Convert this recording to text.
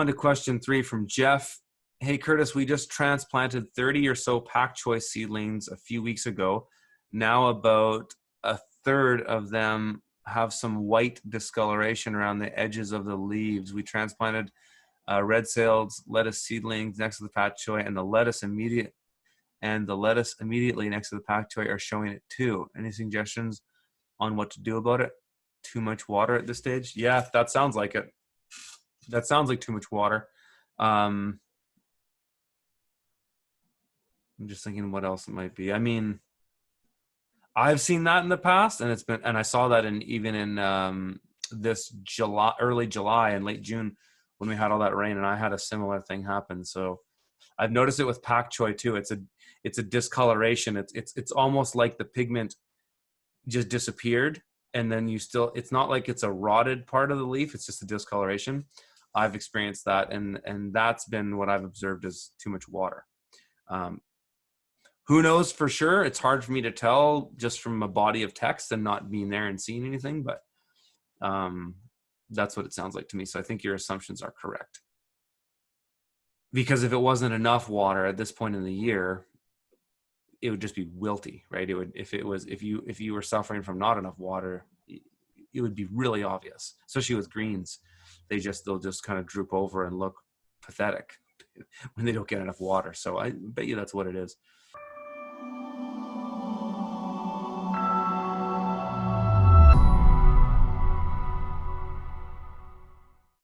on to question 3 from Jeff. Hey, Curtis, we just transplanted 30 or so pak choi seedlings a few weeks ago. Now about a third of them have some white discoloration around the edges of the leaves. We transplanted red sailed lettuce seedlings next to the pak choi, and the lettuce immediately next to the pak choi are showing it too. Any suggestions on what to do about it? Too much water at this stage? Yeah, that sounds like it. That sounds like too much water. I'm just thinking what else it might be. I mean, I've seen that in the past, and I saw that even in this early July and late June when we had all that rain, and I had a similar thing happen. So I've noticed it with pak choi too. It's a discoloration. It's almost like the pigment just disappeared, and then it's not like it's a rotted part of the leaf. It's just a discoloration. I've experienced that, and that's been what I've observed as too much water. Who knows for sure? It's hard for me to tell just from a body of text and not being there and seeing anything, but that's what it sounds like to me. So I think your assumptions are correct. Because if it wasn't enough water at this point in the year, it would just be wilty, right? If you were suffering from not enough water, it would be really obvious, especially with greens. They'll just kind of droop over and look pathetic when they don't get enough water. So I bet you that's what it is.